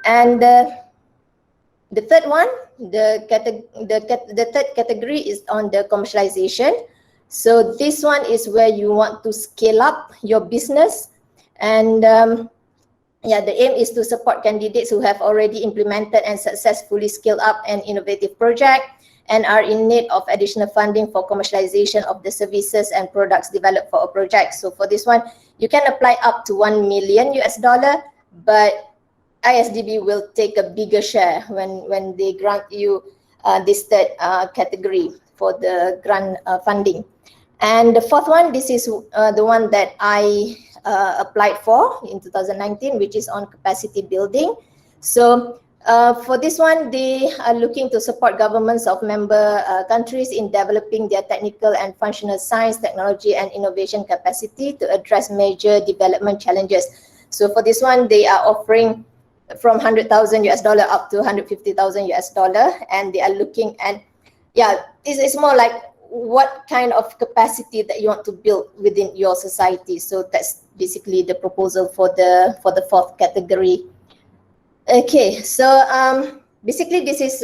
And the third one, the third category is on the commercialization. So this one is where you want to scale up your business, and yeah, the aim is to support candidates who have already implemented and successfully scaled up an innovative project and are in need of additional funding for commercialization of the services and products developed for a project. So for this one, you can apply up to $1 million, but ISDB will take a bigger share when they grant you this third category for the grant funding. And the fourth one, this is the one that I applied for in 2019, which is on capacity building. So for this one, they are looking to support governments of member countries in developing their technical and functional science, technology, and innovation capacity to address major development challenges. So for this one, they are offering from $100,000 up to $150,000, and they are looking at, yeah, it's more like what kind of capacity that you want to build within your society. So that's basically the proposal for the fourth category. Okay, so basically this is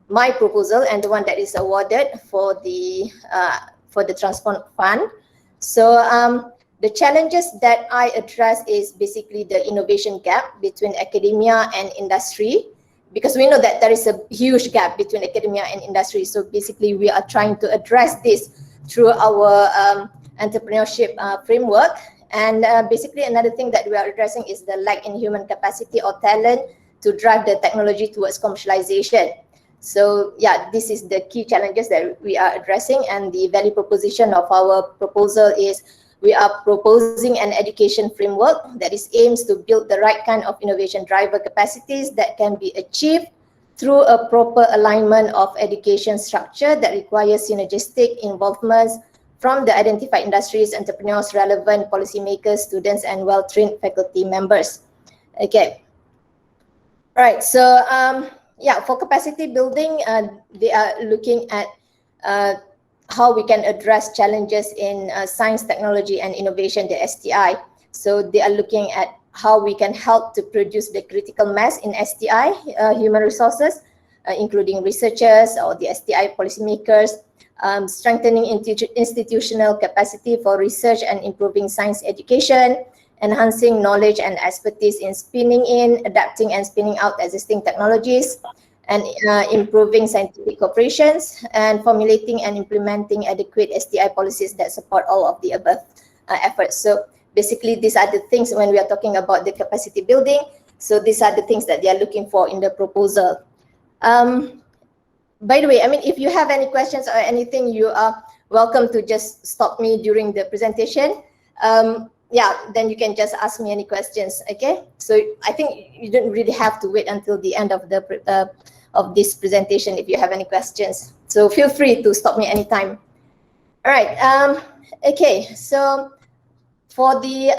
my proposal and the one that is awarded for the Transform Fund. So the challenges that I address is basically the innovation gap between academia and industry, because we know that there is a huge gap between academia and industry. So basically we are trying to address this through our entrepreneurship framework. And basically another thing that we are addressing is the lack in human capacity or talent to drive the technology towards commercialization. So yeah, this is the key challenges that we are addressing, and the value proposition of our proposal is we are proposing an education framework that is aims to build the right kind of innovation driver capacities that can be achieved through a proper alignment of education structure that requires synergistic involvements from the identified industries, entrepreneurs, relevant policymakers, students, and well-trained faculty members. Okay. All right. So yeah, for capacity building, they are looking at how we can address challenges in science, technology, and innovation, the STI. So they are looking at how we can help to produce the critical mass in STI, human resources, including researchers or the STI policymakers, strengthening institutional capacity for research and improving science education, enhancing knowledge and expertise in spinning in, adapting and spinning out existing technologies, and improving scientific cooperations, and formulating and implementing adequate STI policies that support all of the above efforts. So basically, these are the things when we are talking about the capacity building. So these are the things that they are looking for in the proposal. By the way, I mean, if you have any questions or anything, you are welcome to just stop me during the presentation. Yeah, then you can just ask me any questions. Okay, so I think you don't really have to wait until the end of the this presentation if you have any questions. So feel free to stop me anytime. All right. Okay. So for the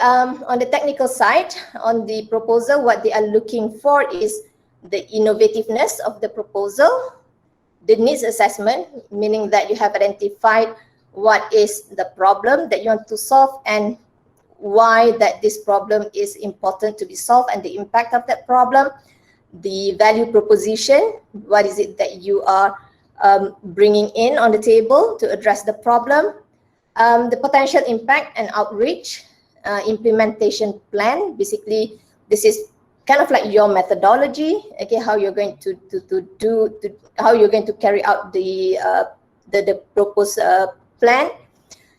on the technical side, on the proposal, what they are looking for is the innovativeness of the proposal, the needs assessment, meaning that you have identified what is the problem that you want to solve and why that this problem is important to be solved and the impact of that problem. The value proposition, what is it that you are bringing in on the table to address the problem, the potential impact and outreach, implementation plan. Basically, this is kind of like your methodology, okay, how you're going to how you're going to carry out the proposed plan.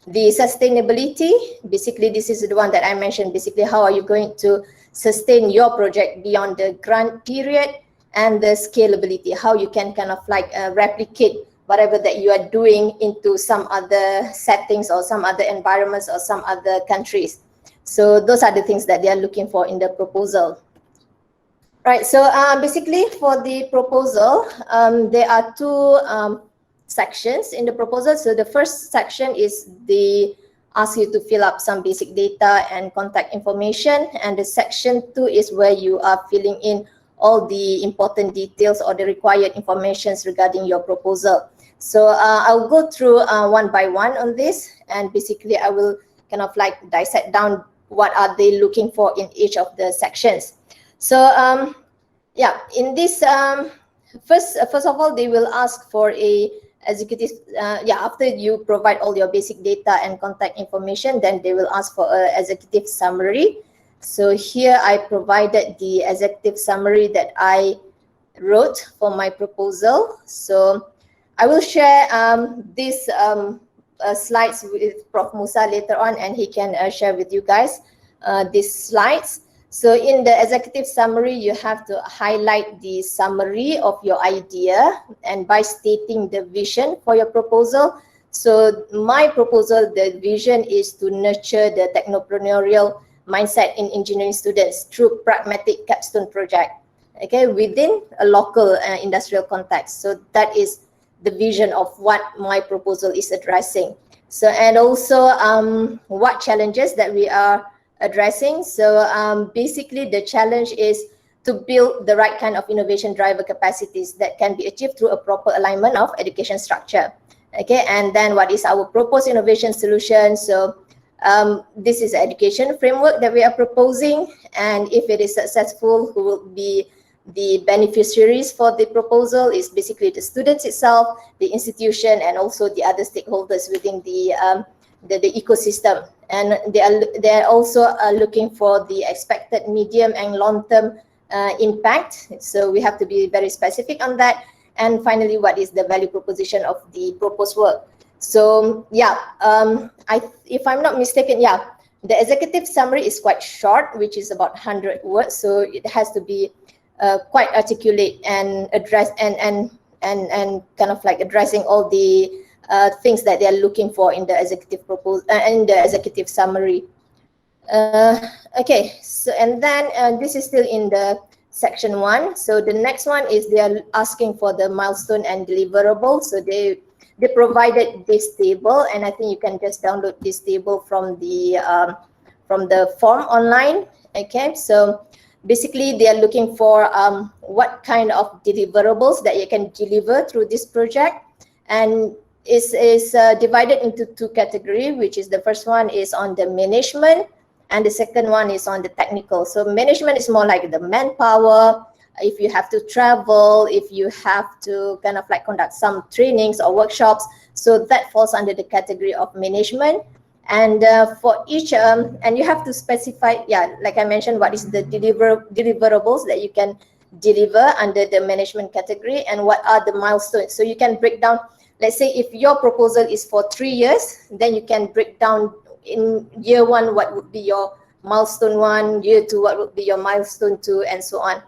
The sustainability, basically this is the one that I mentioned, basically how are you going to sustain your project beyond the grant period, and the scalability, how you can kind of like replicate whatever that you are doing into some other settings or some other environments or some other countries. So those are the things that they are looking for in the proposal. Right, so basically for the proposal, there are two sections in the proposal. So the first section is the ask you to fill up some basic data and contact information, and the section 2 is where you are filling in all the important details or the required informations regarding your proposal. So I'll go through one by one on this, and basically I will kind of like dissect down what are they looking for in each of the sections. So yeah, in this first of all, they will ask for a executive after you provide all your basic data and contact information, then they will ask for a executive summary. So here I provided the executive summary that I wrote for my proposal. So I will share these slides with Prof. Musa later on, and he can share with you guys these slides. So in the executive summary, you have to highlight the summary of your idea and by stating the vision for your proposal. So my proposal, the vision is to nurture the technopreneurial mindset in engineering students through pragmatic capstone project, okay, within a local industrial context. So that is the vision of what my proposal is addressing. So, and also what challenges that we are addressing. So basically the challenge is to build the right kind of innovation driver capacities that can be achieved through a proper alignment of education structure. Okay, and then what is our proposed innovation solution? So this is an education framework that we are proposing, and if it is successful, who will be the beneficiaries for the proposal is basically the students itself, the institution, and also the other stakeholders within the ecosystem. And they are also looking for the expected medium and long-term impact. So we have to be very specific on that. And finally, what is the value proposition of the proposed work? So yeah, if I'm not mistaken, yeah, the executive summary is quite short, which is about 100 words. So it has to be quite articulate and address and kind of like addressing all the things that they are looking for in the executive proposal in the executive summary. Okay, so and then this is still in the section 1. So the next one is they are asking for the milestone and deliverable. So they provided this table, and I think you can just download this table from the form online. Okay, so basically they are looking for what kind of deliverables that you can deliver through this project, and is divided into 2 categories, which is the first one is on the management and the second one is on the technical. So management is more like the manpower, if you have to travel, if you have to kind of like conduct some trainings or workshops, so that falls under the category of management. And for each and you have to specify, yeah, like I mentioned, what is the deliverables that you can deliver under the management category, and what are the milestones. So you can break down, let's say if your proposal is for 3 years, then you can break down in year 1 what would be your milestone 1, year 2 what would be your milestone 2, and so on.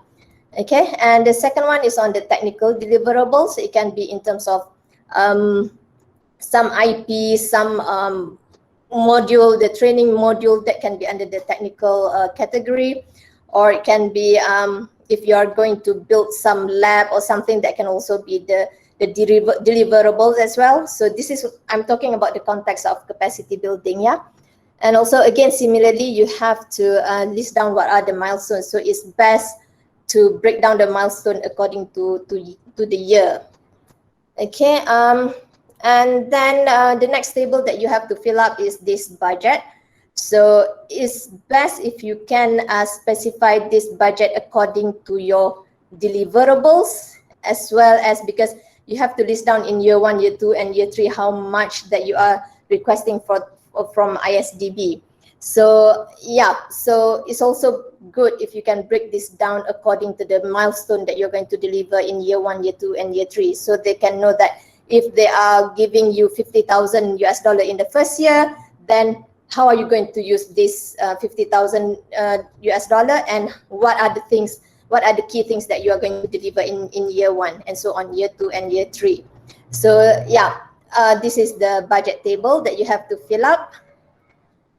Okay, and the second one is on the technical deliverables. It can be in terms of some IP, some module, the training module that can be under the technical category, or it can be if you are going to build some lab or something, that can also be the deliverables as well. So this is, I'm talking about the context of capacity building, yeah. And also again, similarly, you have to list down what are the milestones. So it's best to break down the milestone according to the year. Okay, and then the next table that you have to fill up is this budget. So it's best if you can specify this budget according to your deliverables, as well as, because you have to list down in year 1, year 2, and year 3 how much that you are requesting from ISDB. So yeah, so it's also good if you can break this down according to the milestone that you're going to deliver in year 1, year 2, and year 3, so they can know that if they are giving you $50,000 in the first year, then how are you going to use this $50,000 and what are the things, what are the key things that you are going to deliver in year 1, and so on, year 2 and year 3. So yeah, this is the budget table that you have to fill up.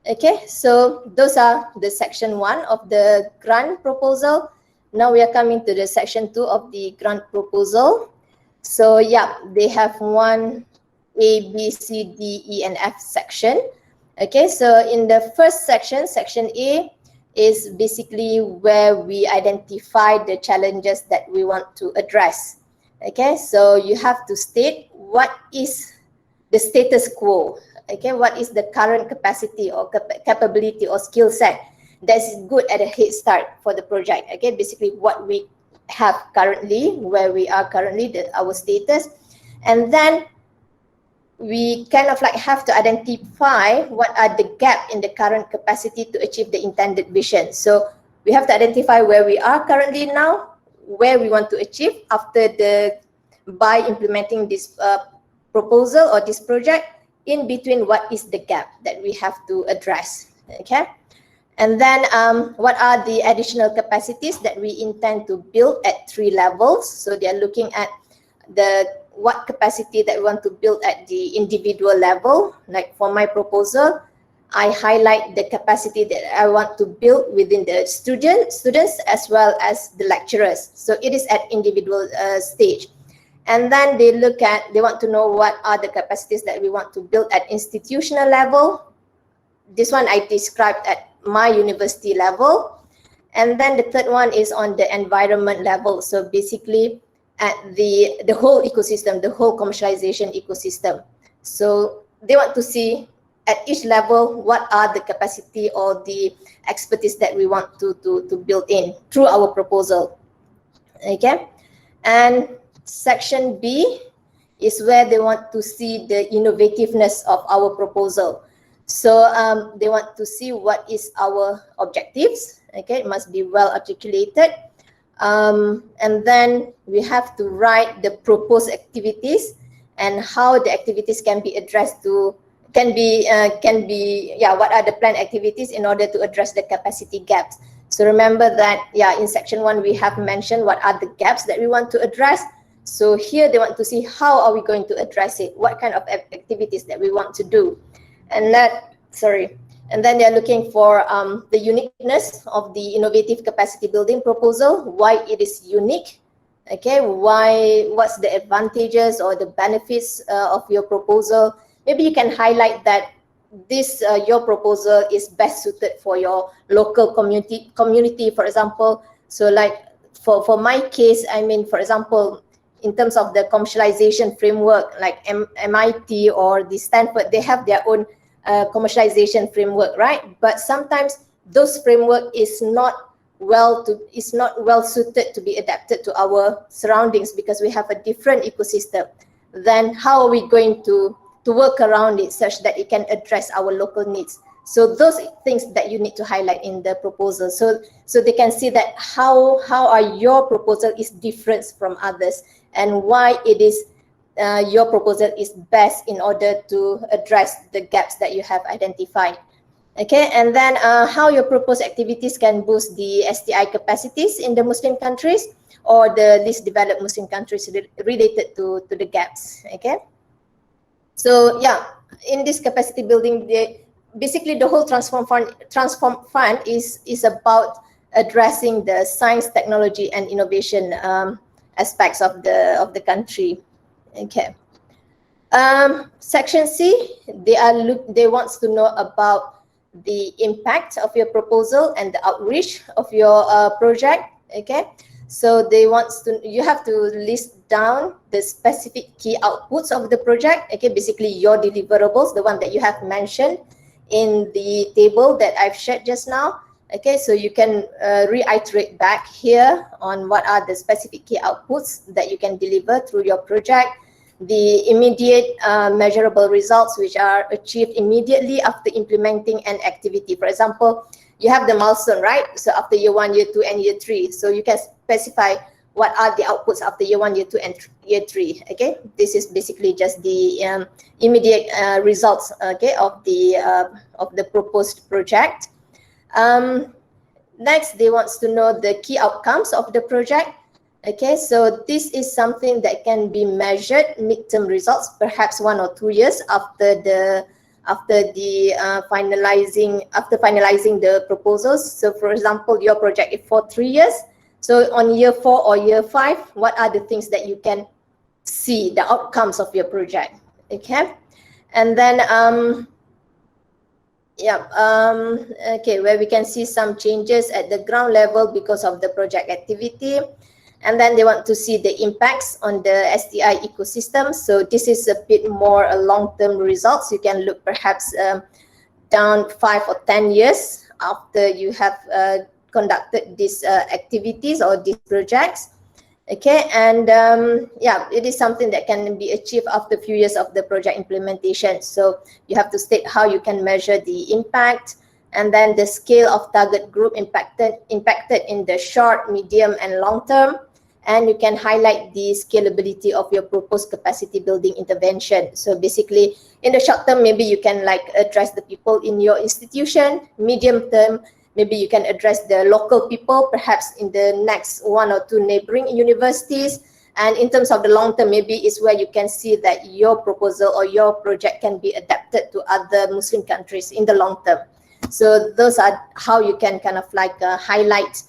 Okay, so those are the section 1 of the grant proposal. Now we are coming to the section 2 of the grant proposal. So yeah, they have 1 A, B, C, D, E, and F section. Okay, so in the first section, section A is basically where we identify the challenges that we want to address. Okay, so you have to state what is the status quo. Okay, what is the current capacity or capability or skill set that's good at a head start for the project. Okay, basically what we have currently, where we are currently, our status. And then we kind of like have to identify what are the gap in the current capacity to achieve the intended vision. So we have to identify where we are currently now, where we want to achieve by implementing this proposal or this project, in between what is the gap that we have to address, okay? And then what are the additional capacities that we intend to build at 3 levels? So they are looking at what capacity that we want to build at the individual level. Like for my proposal, I highlight the capacity that I want to build within the students as well as the lecturers. So it is at individual stage. And then they want to know what are the capacities that we want to build at institutional level. This one I described at my university level. And then the third one is on the environment level. So basically at the whole ecosystem, the whole commercialization ecosystem. So they want to see at each level what are the capacity or the expertise that we want to build in through our proposal. Okay, and section B is where they want to see the innovativeness of our proposal. So they want to see what is our objectives. Okay, it must be well articulated. And then we have to write the proposed activities and how the activities can be addressed to, what are the planned activities in order to address the capacity gaps. So remember that, in section 1, we have mentioned what are the gaps that we want to address. So here they want to see how are we going to address it, what kind of activities that we want to do. And then they're looking for the uniqueness of the innovative capacity building proposal, why it is unique, okay, what's the advantages or the benefits of your proposal. Maybe you can highlight that your proposal is best suited for your local community, for example. So like for my case, I mean, for example, in terms of the commercialization framework, like MIT or the Stanford, they have their own commercialization framework, right? But sometimes those framework is not well suited to be adapted to our surroundings because we have a different ecosystem. Then how are we going to work around it such that it can address our local needs? So those things that you need to highlight in the proposal, so they can see that how are your proposal is different from others and why it is your proposal is best in order to address the gaps that you have identified. Okay, and then how your proposed activities can boost the STI capacities in the Muslim countries or the least developed Muslim countries related to the gaps. Okay, so in this capacity building, basically the whole transform fund is about addressing the science, technology, and innovation aspects of the country. Okay. Section C, they want to know about the impact of your proposal and the outreach of your project. Okay, so you have to list down the specific key outputs of the project. Okay, basically your deliverables, the one that you have mentioned in the table that I've shared just now. Okay, so you can reiterate back here on what are the specific key outputs that you can deliver through your project, the immediate measurable results which are achieved immediately after implementing an activity. For example, you have the milestone, right? So after year 1, year 2, and year 3. So you can specify what are the outputs after year 1, year 2, and year 3. Okay, this is basically just the immediate results, okay, of the proposed project. Next, they want to know the key outcomes of the project. Okay, so this is something that can be measured, midterm results, perhaps 1 or 2 years after finalizing the proposals. So for example, your project is for 3 years. So on year 4 or year 5, what are the things that you can see, the outcomes of your project? Okay, and then okay, where we can see some changes at the ground level because of the project activity. And then they want to see the impacts on the STI ecosystem. So this is a bit more long-term results. You can look perhaps down 5 or 10 years after you have conducted these activities or these projects. Okay, and yeah, it is something that can be achieved after a few years of the project implementation. So you have to state how you can measure the impact, and then the scale of target group impacted in the short, medium, and long term. And you can highlight the scalability of your proposed capacity building intervention. So basically, in the short term, maybe you can like address the people in your institution. Medium term, maybe you can address the local people, perhaps in the next 1 or 2 neighboring universities. And in terms of the long term, maybe is where you can see that your proposal or your project can be adapted to other Muslim countries in the long term. So those are how you can kind of like highlight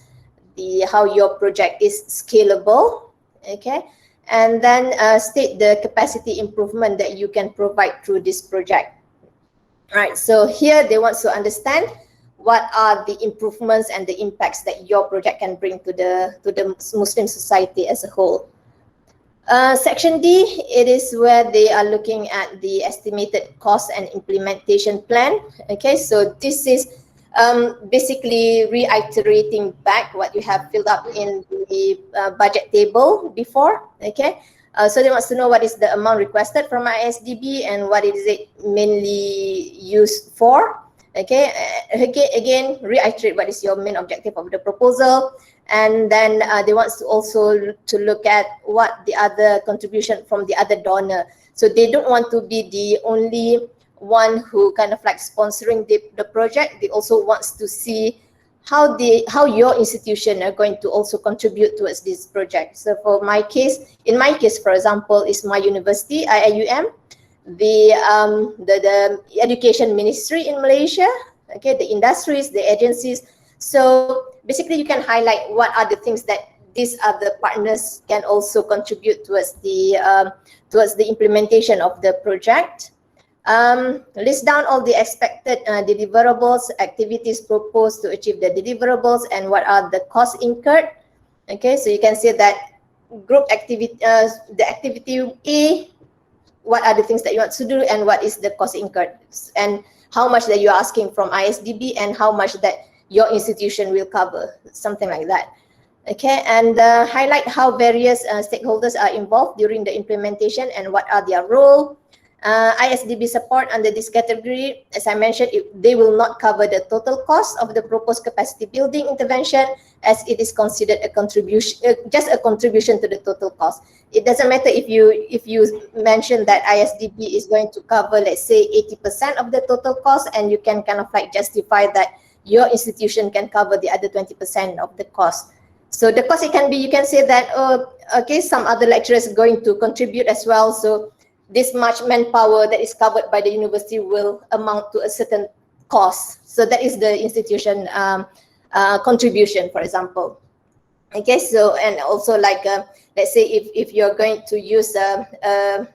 how your project is scalable, okay? And then state the capacity improvement that you can provide through this project. Right, so here they want to understand what are the improvements and the impacts that your project can bring to the Muslim society as a whole. Section D, it is where they are looking at the estimated cost and implementation plan. Okay, so this is basically reiterating back what you have filled up in the budget table before. Okay, so they want to know what is the amount requested from ISDB and what is it mainly used for. Okay, again, reiterate what is your main objective of the proposal. And then they want to also to look at what the other contribution from the other donor. So they don't want to be the only one who kind of like sponsoring the project. They also wants to see how your institution are going to also contribute towards this project. So for my case, in my case, for example, is my university, IIUM, the education ministry in Malaysia, okay, the industries, the agencies. So basically you can highlight what are the things that these other partners can also contribute towards the implementation of the project. List down all the expected deliverables, activities proposed to achieve the deliverables, and what are the costs incurred. Okay, so you can see that group activity, the activity A, what are the things that you want to do and what is the cost incurred, and how much that you're asking from ISDB and how much that your institution will cover, something like that. Okay, and highlight how various stakeholders are involved during the implementation and what are their role. ISDB support under this category, as I mentioned, they will not cover the total cost of the proposed capacity building intervention, as it is considered a contribution, just a contribution to the total cost. It doesn't matter if you mention that ISDB is going to cover, let's say, 80% of the total cost, and you can kind of like justify that your institution can cover the other 20% of the cost. So the cost, it can be, you can say that, oh, okay, some other lecturers are going to contribute as well, so this much manpower that is covered by the university will amount to a certain cost. So that is the institution contribution, for example. Okay, so, and also like, let's say if you're going to use a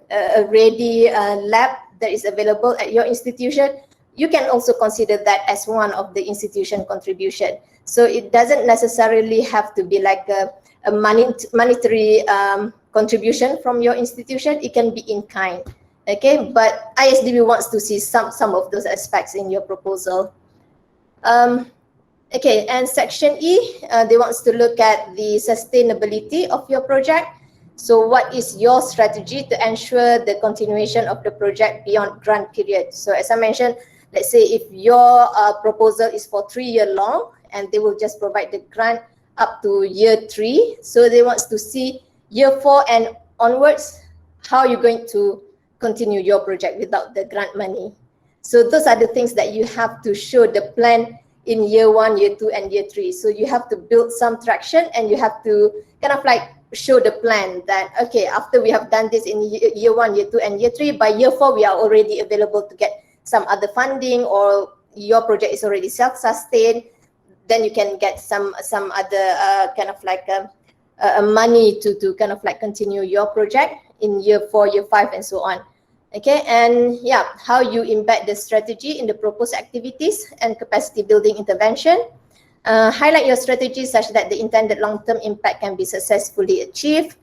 ready lab that is available at your institution, you can also consider that as one of the institution contribution. So it doesn't necessarily have to be like a monetary contribution from your institution. It can be in kind. Okay, but ISDB wants to see some of those aspects in your proposal. Okay, and section E, they wants to look at the sustainability of your project. So what is your strategy to ensure the continuation of the project beyond grant period? So as I mentioned, let's say if your proposal is for 3 year long and they will just provide the grant up to year 3. So they want to see year 4 and onwards, how you're going to continue your project without the grant money. So those are the things that you have to show the plan in year 1, year 2, and year 3. So you have to build some traction and you have to kind of like show the plan that, okay, after we have done this in year 1, year 2, and year 3, by year 4, we are already available to get some other funding, or your project is already self-sustained. Then you can get some other kind of like money to kind of like continue your project in year 4, year 5, and so on. Okay, and yeah, how you embed the strategy in the proposed activities and capacity building intervention. Highlight your strategy such that the intended long-term impact can be successfully achieved.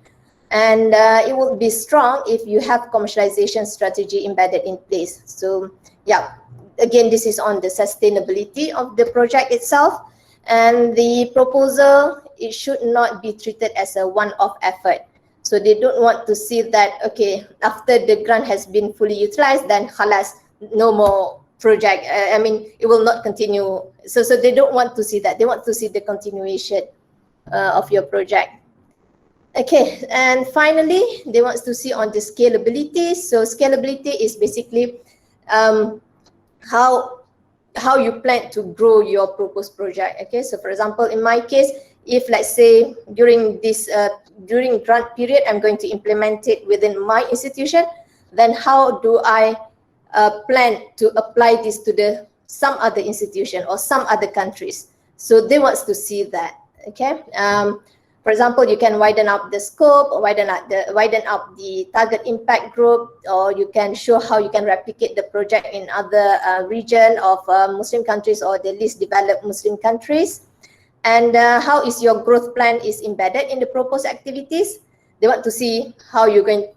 And it will be strong if you have commercialization strategy embedded in place. So yeah, again, this is on the sustainability of the project itself. And the proposal it should not be treated as a one-off effort. So they don't want to see that, okay, after the grant has been fully utilized, then khalas, no more project. I mean, it will not continue. So they don't want to see that. They want to see the continuation of your project. Okay, and finally, they want to see on the scalability. So scalability is basically how you plan to grow your proposed project. Okay, so for example, in my case, if let's say during this during grant period, I'm going to implement it within my institution, then how do I plan to apply this to some other institution or some other countries? So they want to see that. Okay. For example, you can widen up the scope, or widen up the target impact group, or you can show how you can replicate the project in other region of Muslim countries or the least developed Muslim countries. And how is your growth plan is embedded in the proposed activities. They want to see how you're going.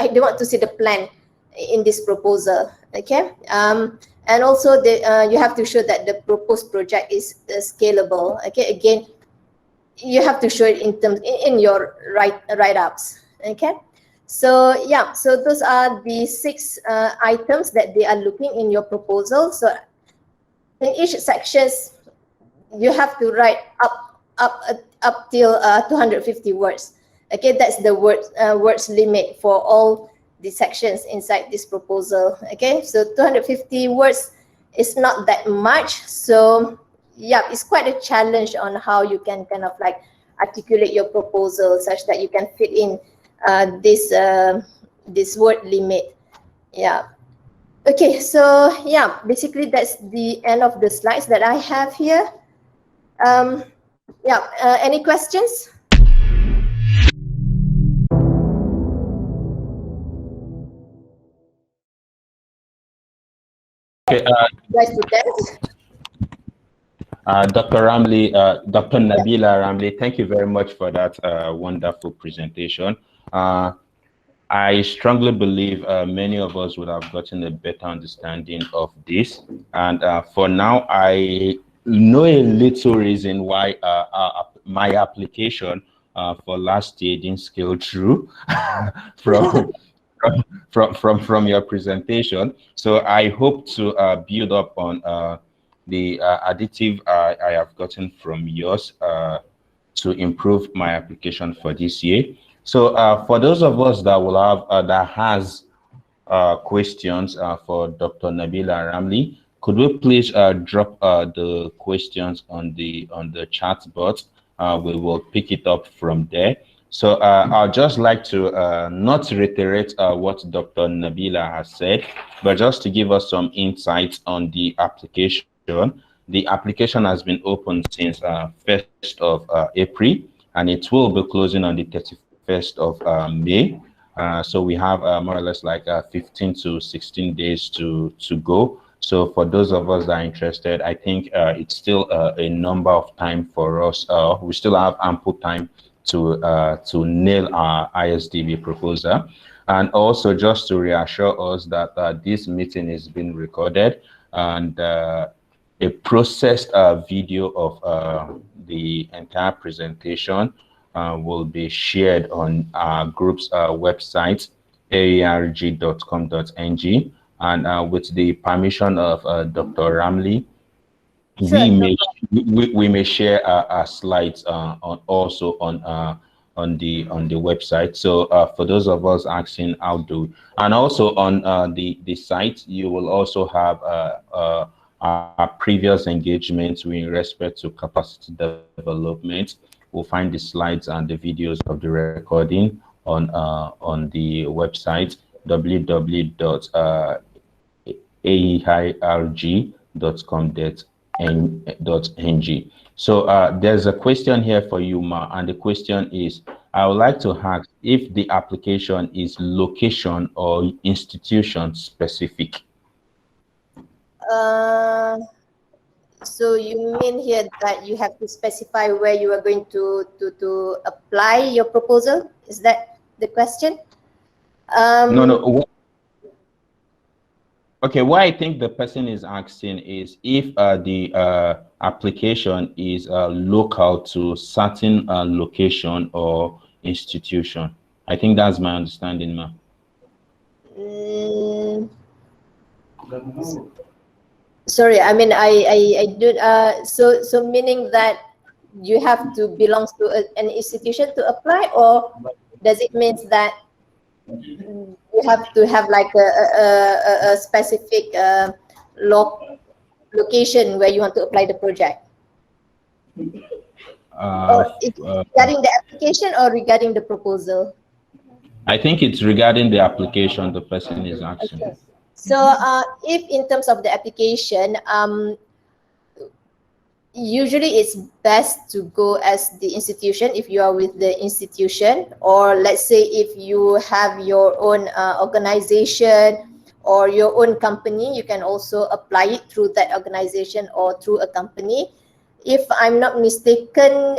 They want to see the plan in this proposal. Okay. And also you have to show that the proposed project is scalable. Okay. Again, you have to show it in your write-ups. Okay. So yeah, so those are the 6 items that they are looking in your proposal. So in each sections, you have to write up till 250 words. Okay, that's the words limit for all the sections inside this proposal. Okay, so 250 words is not that much. So yeah, it's quite a challenge on how you can kind of like articulate your proposal such that you can fit in this word limit. Yeah. Okay, so yeah, basically that's the end of the slides that I have here. Yeah, any questions? Okay, Dr. Ramli, Dr. Nabila Ramli, thank you very much for that wonderful presentation. I strongly believe many of us would have gotten a better understanding of this. And for now, I know a little reason why my application for last year didn't scale through from your presentation. So I hope to build up on the additive I have gotten from yours to improve my application for this year. So for those of us that will have that has questions for Dr. Nabila Ramli, could we please drop the questions on the chat box? We will pick it up from there. So I'd just like to not reiterate what Dr. Nabila has said, but just to give us some insights on the application. The application has been open since 1st of April, and it will be closing on the 31st of May. So we have more or less like 15 to 16 days to go. So for those of us that are interested, I think it's still a number of time for us. We still have ample time to nail our ISDB proposal. And also just to reassure us that this meeting is being recorded, and a processed video of the entire presentation will be shared on our group's website, aarg.com.ng, and with the permission of Dr. Ramli, sure, we may share our slides also on the website. So for those of us asking how do, and also on the site, you will also have our previous engagements with respect to capacity development. We'll find the slides and the videos of the recording on the website www.airg.com.ng. So there's a question here for you, Ma, and the question is, I would like to ask if the application is location or institution specific. So you mean here that you have to specify where you are going to apply your proposal? Is that the question? No. Okay, what I think the person is asking is if the application is local to certain location or institution. I think that's my understanding, ma'am. Mm, sorry, I mean I do so meaning that you have to belong to an institution to apply, or does it mean that you have to have like a specific location where you want to apply the project? Or it's Uh, regarding the application or regarding the proposal? I think it's regarding the application the person is asking. Okay. So if in terms of the application, usually it's best to go as the institution if you are with the institution, or let's say if you have your own organization or your own company, you can also apply it through that organization or through a company. If I'm not mistaken,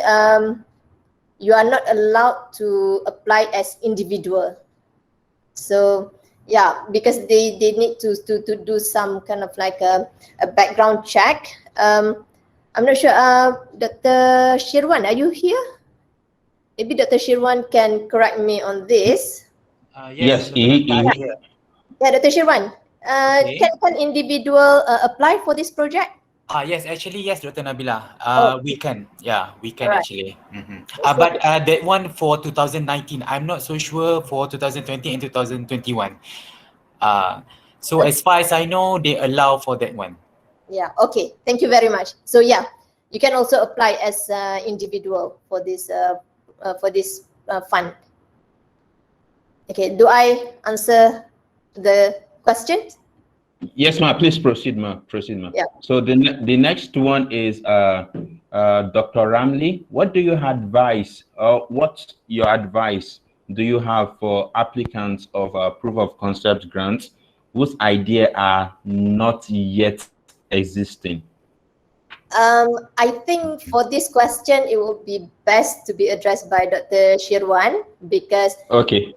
you are not allowed to apply as individual. So yeah, because they need to do some kind of like a background check. I'm not sure. Dr. Shirwan, are you here? Maybe Dr. Shirwan can correct me on this. Yes, Yes, Dr. Nabila, I'm here. Yeah, Dr. Shirwan, Okay. can individual apply for this project? Yes, actually, yes, Dr. Nabila. Oh, We can. Yeah, we all can right. actually. Mm-hmm. So, But that one for 2019, I'm not so sure for 2020 and 2021. So as far as I know, they allow for that one. yeah, okay. Thank you very much. So yeah, you can also apply as individual for this fund. Okay, do I answer the question? yes, ma'am. Please proceed, ma'am. Proceed, ma'am. Yeah. So the next one is Dr. Ramli. What do you advise, or what's your advice do you have for applicants of proof of concept grants whose idea are not yet existing? I think for this question, it will be best to be addressed by Dr. Shirwan, because Okay.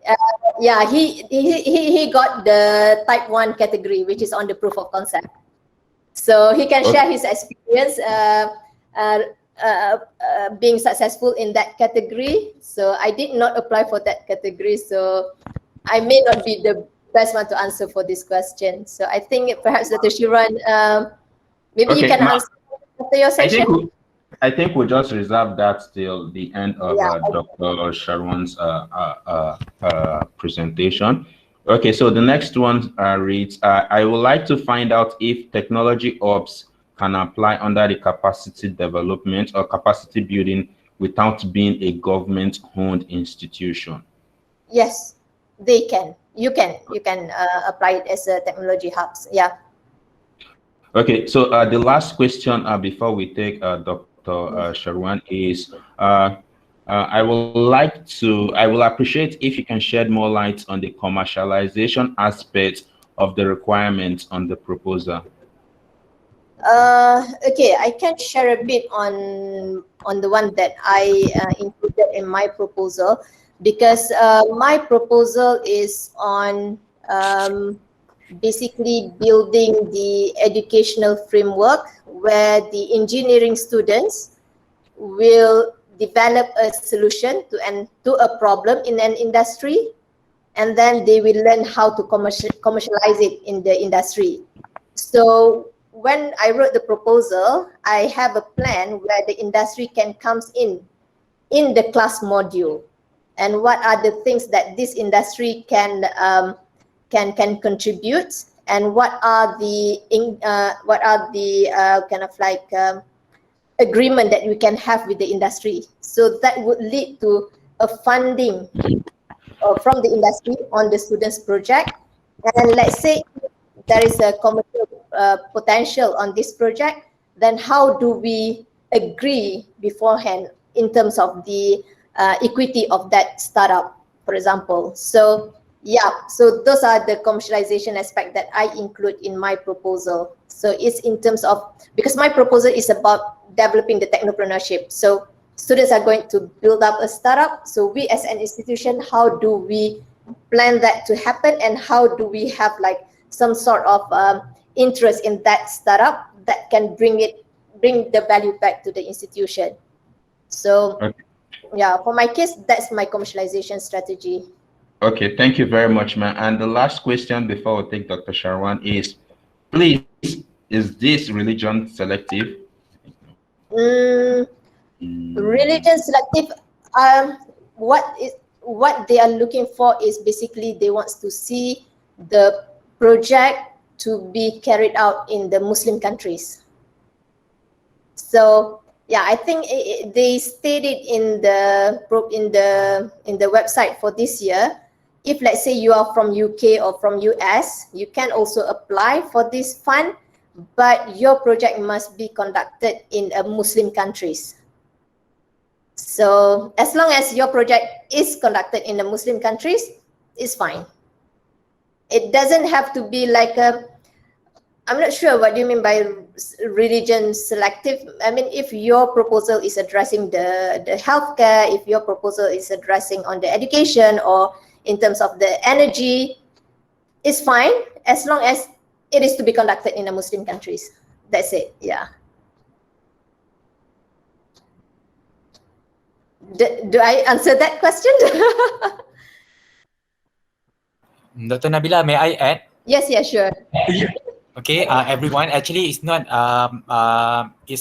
yeah, he got the type 1 category, which is on the proof of concept. So he can share his experience being successful in that category. So I did not apply for that category, so I may not be the best one to answer for this question. So I think perhaps Dr. Shirwan, maybe you can answer after your session. I think we'll just reserve that till the end of Yeah. Dr. Sharon's presentation. Okay, so the next one reads, I would like to find out if technology ops can apply under the capacity development or capacity building without being a government-owned institution. Yes, they can. You can apply it as a technology hubs. Yeah. Okay, so the last question before we take Dr. Sharwan is, I will appreciate if you can shed more light on the commercialization aspect of the requirements on the proposal. Okay, I can share a bit on the one that I included in my proposal, because my proposal is on basically building the educational framework where the engineering students will develop a solution to a problem in an industry, and then they will learn how to commercialize it in the industry. So when I wrote the proposal, I have a plan where the industry can come in the class module, and what are the things that this industry can contribute, and what are the kind of like agreement that we can have with the industry. So that would lead to a funding from the industry on the students project. And let's say there is a commercial potential on this project, then how do we agree beforehand in terms of the equity of that startup, for example? So yeah, so those are the commercialization aspect that I include in my proposal. So it's in terms of, because my proposal is about developing the technopreneurship. So students are going to build up a startup. So we as an institution, how do we plan that to happen, and how do we have like some sort of interest in that startup that can bring the value back to the institution. So yeah, for my case, that's my commercialization strategy. Okay, thank you very much, ma'am. And the last question before we take Dr. Sharwan is, please, is this religion selective? Religion selective, what they are looking for is basically they want to see the project to be carried out in the Muslim countries. So yeah, I think they stated in the website for this year, if let's say you are from UK or from US, you can also apply for this fund, but your project must be conducted in a Muslim countries. So as long as your project is conducted in the Muslim countries, it's fine. It doesn't have to be like I'm not sure what you mean by religion selective. I mean, if your proposal is addressing the healthcare, if your proposal is addressing on the education or in terms of the energy, it's fine as long as it is to be conducted in the Muslim countries. That's it, yeah. Do I answer that question? Dr. Nabila, may I add? Yes, sure. Okay, everyone, actually it's not what we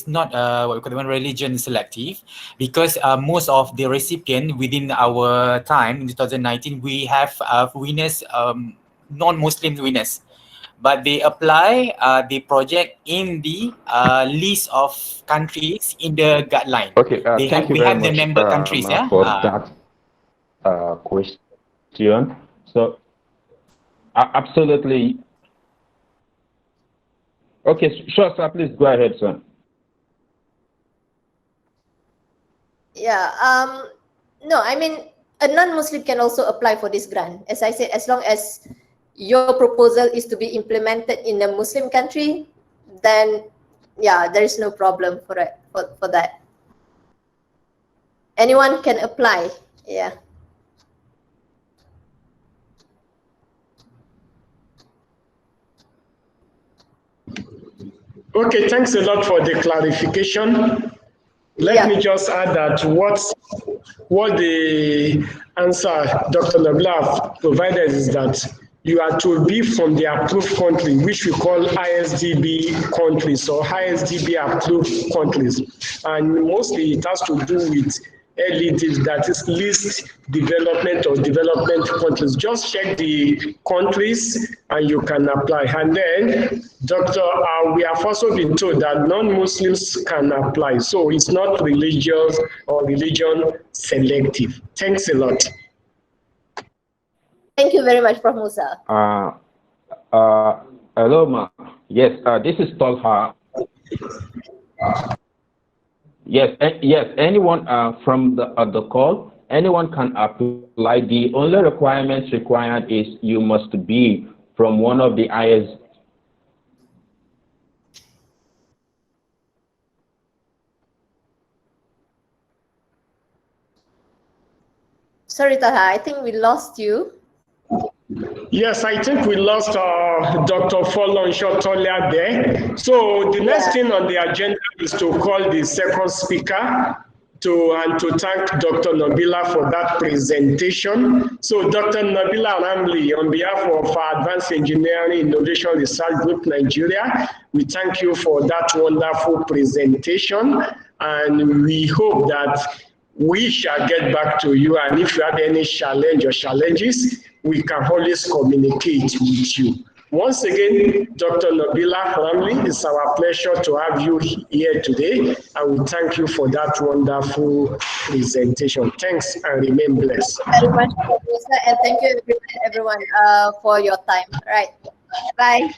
call religion selective, because most of the recipient within our time in 2019, we have winners, non-Muslim winners, but they apply the project in the list of countries in the guideline. Okay, thank you we very have much, the member countries, yeah, for that question. So absolutely. Okay, sure, sir. Please go ahead, sir. Yeah. No, I mean, a non-Muslim can also apply for this grant. As I said, as long as your proposal is to be implemented in a Muslim country, then yeah, there is no problem for it, for that. Anyone can apply. Yeah. Okay, thanks a lot for the clarification. Let me just add that what the answer Dr. Nabila provided is that you are to be from the approved country, which we call ISDB countries or ISDB approved countries. And mostly it has to do with LEDs, that is least development or development countries. Just check the countries and you can apply. And then, Doctor, we have also been told that non-Muslims can apply. So it's not religious or religion selective. Thanks a lot. Thank you very much, Prof. Musa. Hello, ma. Yes, this is Tolha. Yes, anyone from the call, anyone can apply. The only requirements required is you must be from one of the IS. Sorry, Taha, I think we lost you. Yes, I think we lost Dr. Folonsho Tolia there. So the next thing on the agenda is to call the second speaker and to thank Dr. Nabila for that presentation. So Dr. Nabila Ramli, on behalf of Advanced Engineering Innovation Research Group Nigeria, we thank you for that wonderful presentation, and we hope that we shall get back to you, and if you have any challenge or challenges, we can always communicate with you. Once again, Dr. Nabila Ramli, it's our pleasure to have you here today, and we thank you for that wonderful presentation. Thanks and remain blessed. Thank you very much, Professor, and thank you everyone for your time. All right, bye.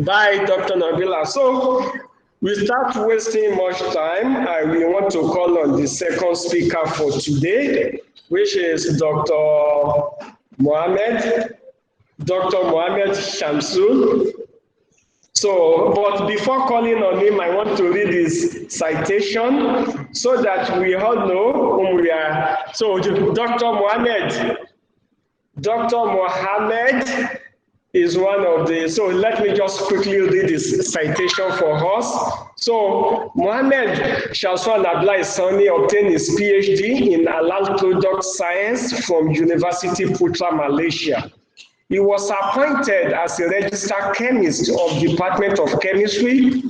Bye, Dr. Nabila. So we start wasting much time, and we want to call on the second speaker for today, which is Dr. Mohammed Shamsul. So, but before calling on him, I want to read his citation so that we all know whom we are. So, Dr. Mohammed is one of the, so let me just quickly read this citation for us. So Mohammed Shamsuan Abdullahi Sani obtained his PhD in Halal Product Science from University Putra, Malaysia. He was appointed as a registered chemist of Department of Chemistry,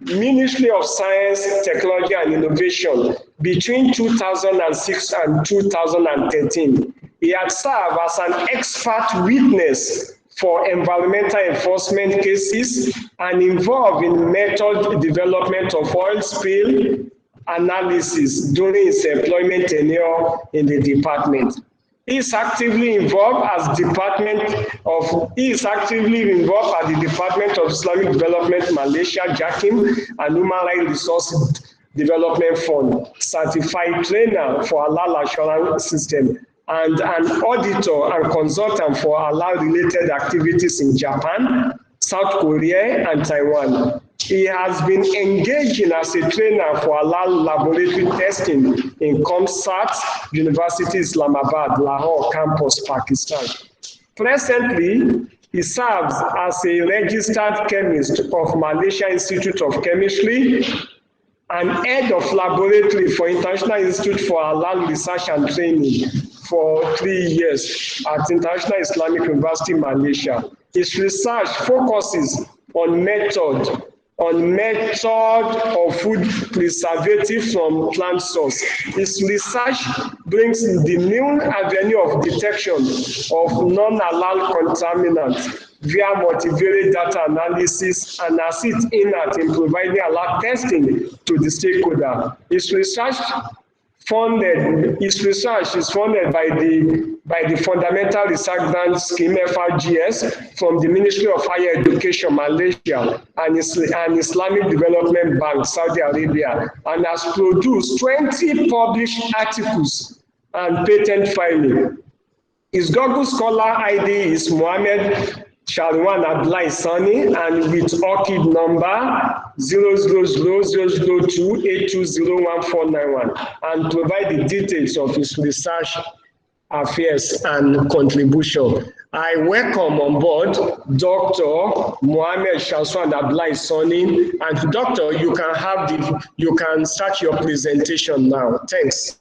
Ministry of Science, Technology and Innovation between 2006 and 2013. He had served as an expert witness for environmental enforcement cases and involved in method development of oil spill analysis during his employment tenure in the department. He is actively involved at the Department of Islamic Development Malaysia, JAKIM, and Human Rights Resource Development Fund, certified trainer for Halal Assurance System, and an auditor and consultant for halal-related activities in Japan, South Korea, and Taiwan. He has been engaging as a trainer for halal laboratory testing in Comsat University, Islamabad, Lahore campus, Pakistan. Presently, he serves as a registered chemist of Malaysia Institute of Chemistry and head of laboratory for International Institute for Halal Research and Training for 3 years at International Islamic University, Malaysia. His research focuses on method of food preservative from plant source. His research brings the new avenue of detection of non-halal contaminants via multivariate data analysis and assists in providing halal testing to the stakeholder. His research is funded by the Fundamental Research Grant Scheme (FRGS) from the Ministry of Higher Education Malaysia and Islamic Development Bank Saudi Arabia, and has produced 20 published articles and patent filing. His Google Scholar ID is Mohammed Shamsuan Abdullahi Sani, and with ORCID number 00028201491, and provide the details of his research affairs and contribution. I welcome on board Dr. Mohammed Shamsuan Abdullahi Sani, and Doctor, you can start your presentation now. Thanks.